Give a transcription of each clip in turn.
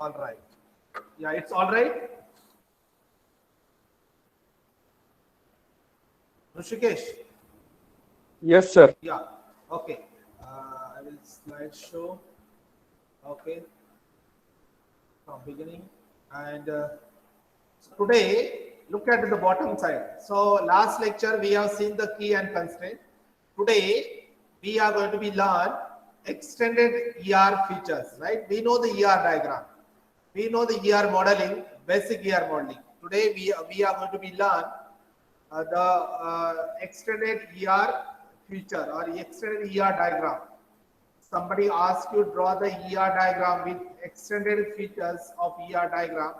All right. Yeah, it's all right. Rishikesh. Yes, sir. Yeah. Okay. I will slideshow. Okay. From beginning. And so today, look at the bottom side. So last lecture we have seen the key and constraint. Today we are going to be learn extended ER features. Right? We know the ER diagram. We know the ER modeling, basic ER modeling. Today we are going to be learn the extended ER feature or extended ER diagram. Somebody asks you draw the ER diagram with extended features of ER diagram,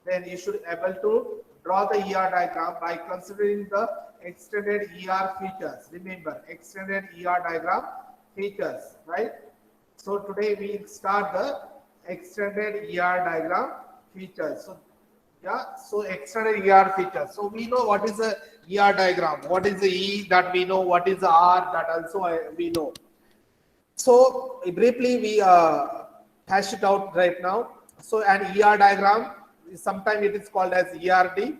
then you should able to draw the ER diagram by considering the extended ER features. Remember, extended ER diagram features, right? So today we start the extended ER diagram features. So yeah, so extended ER features. So we know what is the ER diagram, what is the E that we know, what is the R that also we know. So briefly we hash it out right now. So an ER diagram, sometimes it is called as ERD.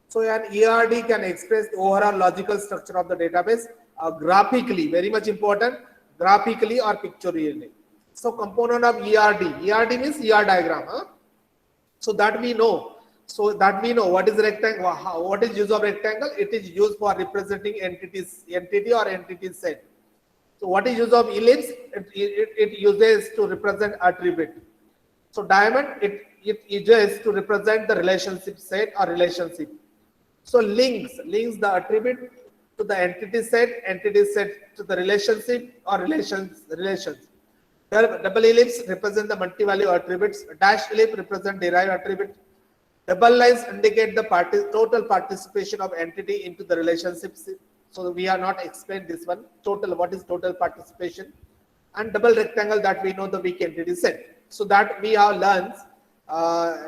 So an ERD can express the overall logical structure of the database graphically, very much important, graphically or pictorially. So component of ERD, ERD means ER diagram. Huh? So that we know. So that we know what is rectangle, what is use of rectangle? It is used for representing entity or entity set. So what is use of ellipse? It uses to represent attribute. So diamond, it uses to represent the relationship set or relationship. So links the attribute to the entity set to the relationship or relations. Double ellipse represent the multi-value attributes. Dashed ellipse represent derived attribute. Double lines indicate the total participation of entity into the relationships. So we are not explained this one. Total, what is total participation? And double rectangle that we know the weak entity set. So that we have learned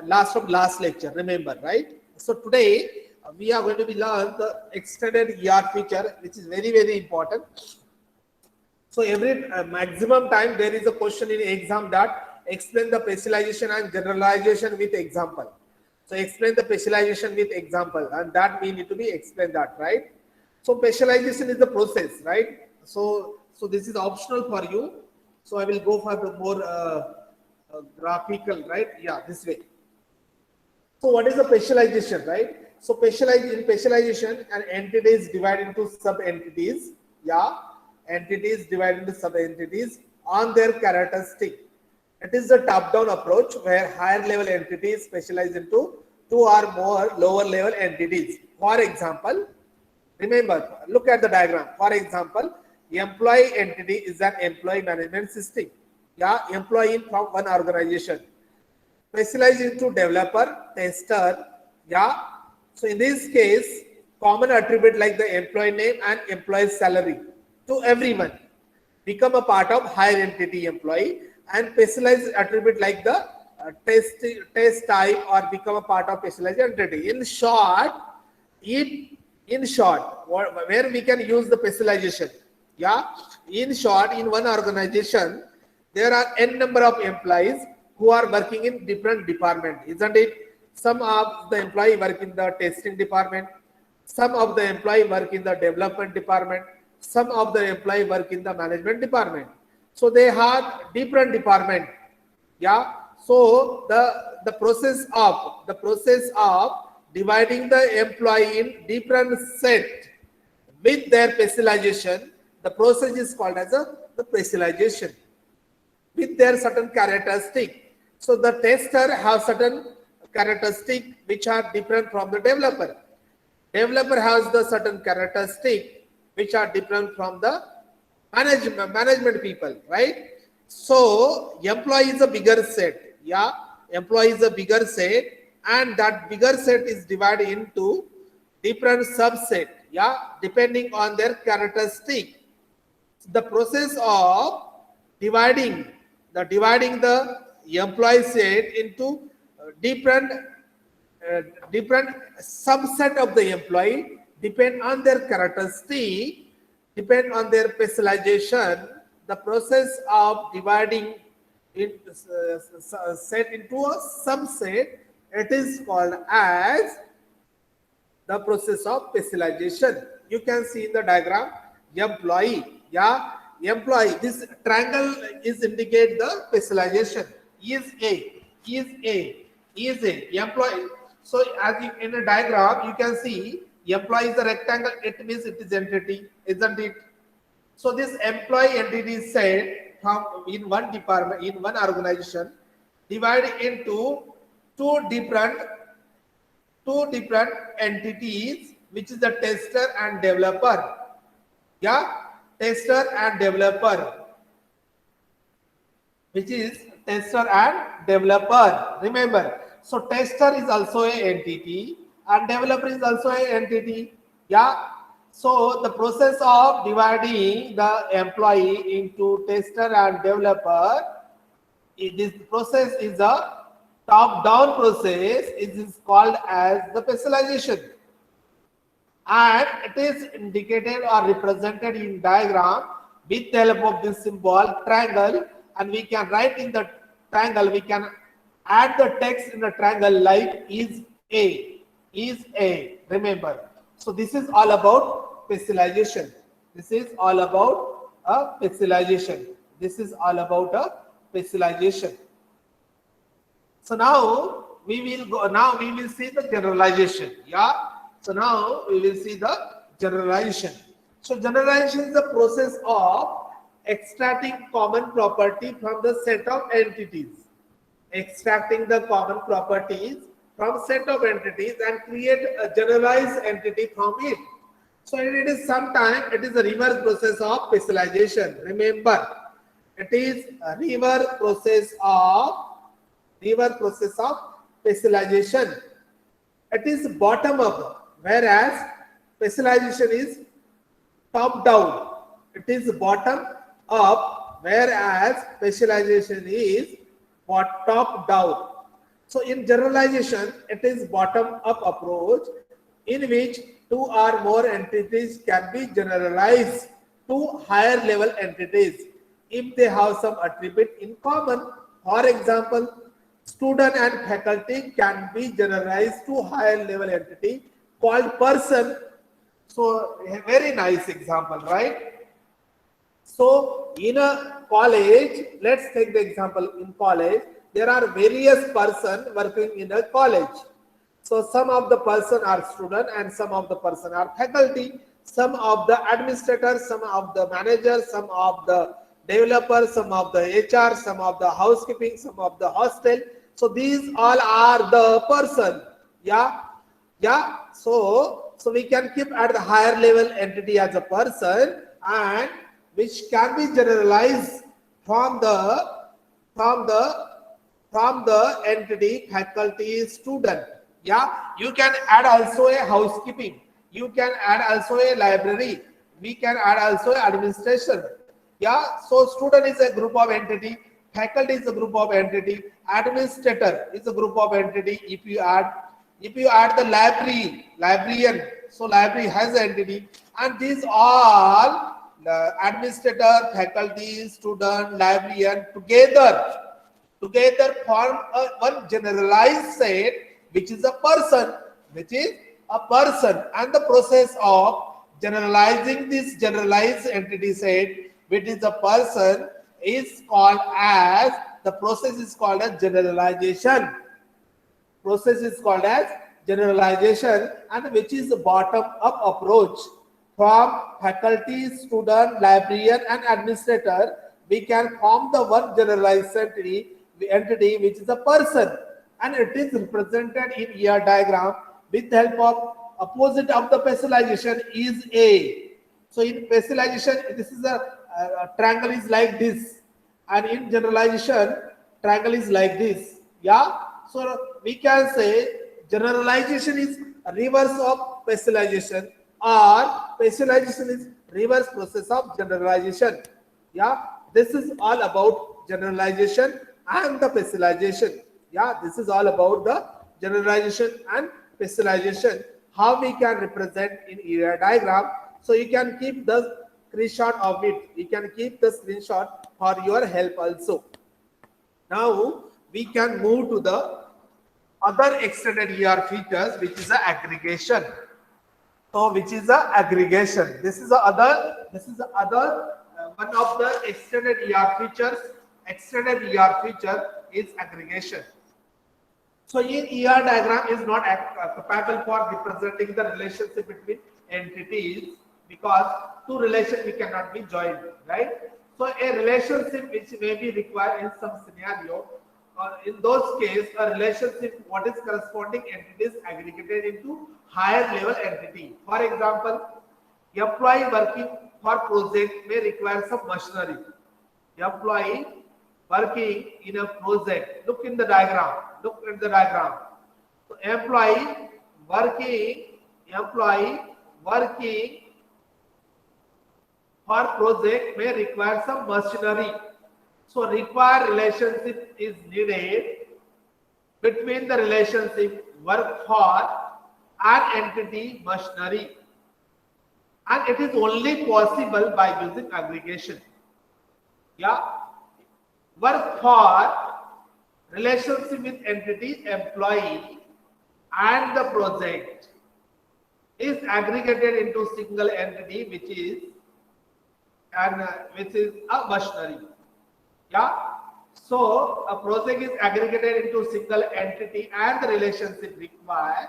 last lecture. Remember, right? So today we are going to be learn the extended ER feature, which is very important. So every maximum time there is a question in exam that explain the specialization and generalization with example. So explain the specialization with example, and that we need to be explain that, right? So specialization is the process, right? So this is optional for you. So I will go for the more graphical, right? Yeah, this way. So what is the specialization, right? So specialization, an entity is divided into sub entities. Yeah, entities divided into sub entities on their characteristic. It is the top-down approach where higher level entities specialize into two or more lower level entities. For example, remember, look at the diagram. For example, employee entity is an employee management system. Yeah, employee from one organization. Specialized into developer, tester. Yeah. So in this case, common attribute like the employee name and employee salary to everyone become a part of higher entity employee, and specialized attribute like the test type or become a part of specialized entity. In short, where we can use the specialization. Yeah. In short, in one organization, there are n number of employees who are working in different department, isn't it? Some of the employee work in the testing department, some of the employee work in the development department, some of the employee work in the management department. So they have different department. Yeah. So the process of dividing the employee in different set with their specialization, the process is called as the specialization with their certain characteristic. So the tester has certain characteristic which are different from the developer. Developer has the certain characteristic which are different from the management people, right? So employee is a bigger set. Yeah, employee is a bigger set, and that bigger set is divided into different subset. Yeah, depending on their characteristic. The process of dividing the employee set into different different subset of the employee depend on their characteristic, depend on their specialization. The process of dividing set into a subset, it is called as the process of specialization. You can see in the diagram employee. Yeah, employee. This triangle is indicate the specialization. Is A, is A, is A. Employee. So as you, in a diagram, you can see employee is a rectangle. It means it is entity, isn't it? So this employee entity is said from in one department, in one organization, divided into two different entities, which is the tester and developer. Yeah, tester and developer, which is tester and developer. Remember, so tester is also a entity and developer is also a entity. Yeah. So the process of dividing the employee into tester and developer, this process is a top-down process. It is called as the specialization, and it is indicated or represented in diagram with the help of this symbol triangle. And we can write in the triangle, we can add the text in the triangle like is A, is A. Remember, so this is all about specialization. This is all about a specialization. This is all about a specialization. So now we will go. Now we will see the generalization. Yeah. So now we will see the generalization. So generalization is the process of extracting common property from the set of entities. Extracting the common properties from set of entities and create a generalized entity from it. So it is sometimes it is a reverse process of specialization. Remember, it is a reverse process of specialization. It is bottom up, whereas specialization is top down. It is bottom up, whereas specialization is top down. So in generalization, it is bottom up approach in which two or more entities can be generalized to higher level entities if they have some attribute in common. For example, student and faculty can be generalized to higher level entity called person. So a very nice example, right? So in a college, let's take the example in college, there are various persons working in a college. So some of the person are student and some of the person are faculty, some of the administrators, some of the managers, some of the developers, some of the HR, some of the housekeeping, some of the hostel. So these all are the person. Yeah. So we can keep at the higher level entity as a person, and which can be generalized from the entity faculty student. Yeah, you can add also a housekeeping, you can add also a library, we can add also administration. Yeah, so student is a group of entity, faculty is a group of entity, administrator is a group of entity. If you add the librarian, so library has an entity, and these all the administrator, faculty, student, librarian together form one generalized set, which is a person, and the process of generalizing this generalized entity set, which is a person, is called as, the process is called as generalization. Process is called as generalization, and which is the bottom up approach. From faculty, student, librarian and administrator, we can form the one generalized entity which is a person, and it is represented in ER diagram with the help of opposite of the specialization is A. So in specialization, this is a triangle is like this, and in generalization, triangle is like this. Yeah. So we can say generalization is reverse of specialization, or specialization is reverse process of generalization. Yeah, this is all about generalization and the specialization. Yeah, this is all about the generalization and specialization, how we can represent in area diagram. So you can keep the screenshot of it. You can keep the screenshot for your help also. Now we can move to the other extended ER features, which is the aggregation. So, which is the aggregation. This is the other. One of the extended ER features. Extended ER feature is aggregation. So, in ER diagram is not capable for representing the relationship between entities because two relations we cannot be joined, right? So, a relationship which may be required in some scenario, or in those cases, a relationship what is corresponding entities aggregated into higher level entity. For example, employee working for project may require some machinery. Employee working in a project. Look in the diagram. Look at the diagram. So employee working for project may require some machinery. So required relationship is needed between the relationship work for and entity machinery. And it is only possible by using aggregation. Yeah. Work for relationship with entity employee and the project is aggregated into single entity which is a machinery. Yeah. So a project is aggregated into single entity and the relationship required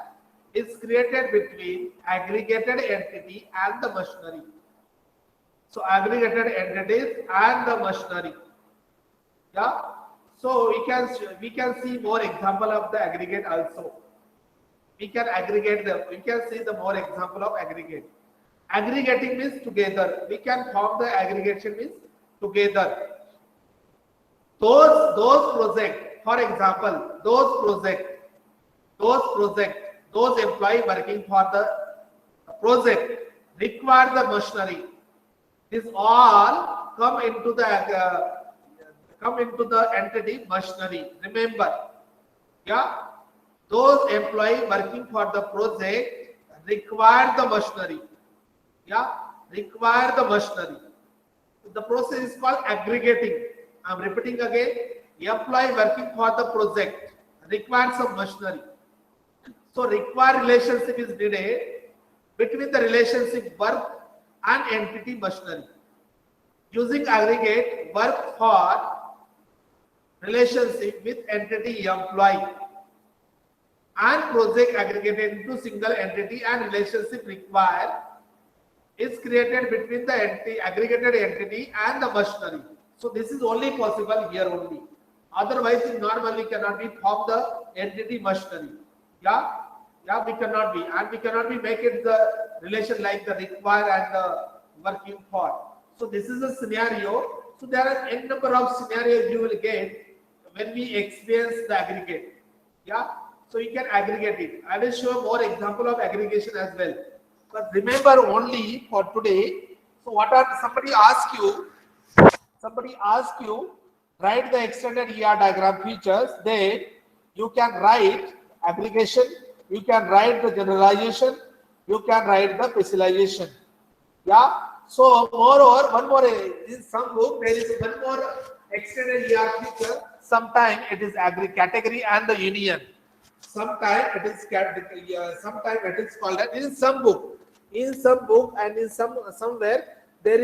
is created between aggregated entity and the machinery. So aggregated entities and the machinery. Yeah. So we can see more example of the aggregate also. We can aggregate them. We can see the more example of aggregate. Aggregating means together. We can form the aggregation means together. Those project, for example, those employee working for the project require the machinery. This all come into the entity machinery. Remember, yeah, those employee working for the project require the machinery. Yeah, require the machinery. The process is called aggregating. I'm repeating again. Employee working for the project requires some machinery. So required relationship is needed between the relationship work and entity machinery. Using aggregate, work for relationship with entity employee and project aggregated into single entity and relationship required is created between the aggregated entity and the machinery. So this is only possible here only. Otherwise, it normally cannot be from the entity machinery. Yeah, we cannot be, and we cannot be make it the relation like the require and the working for. So this is a scenario. So there are n number of scenarios you will get when we experience the aggregate. Yeah, so you can aggregate it. I will show more example of aggregation as well. But remember only for today. So what are somebody ask you write the extended ER diagram features, then you can write aggregation, you can write the generalization, you can write the specialization. Yeah. So moreover, one more in some book there is one more extended ER feature. Sometimes it is category and the union. Sometimes it is sometimes it is called in some book and in somewhere there is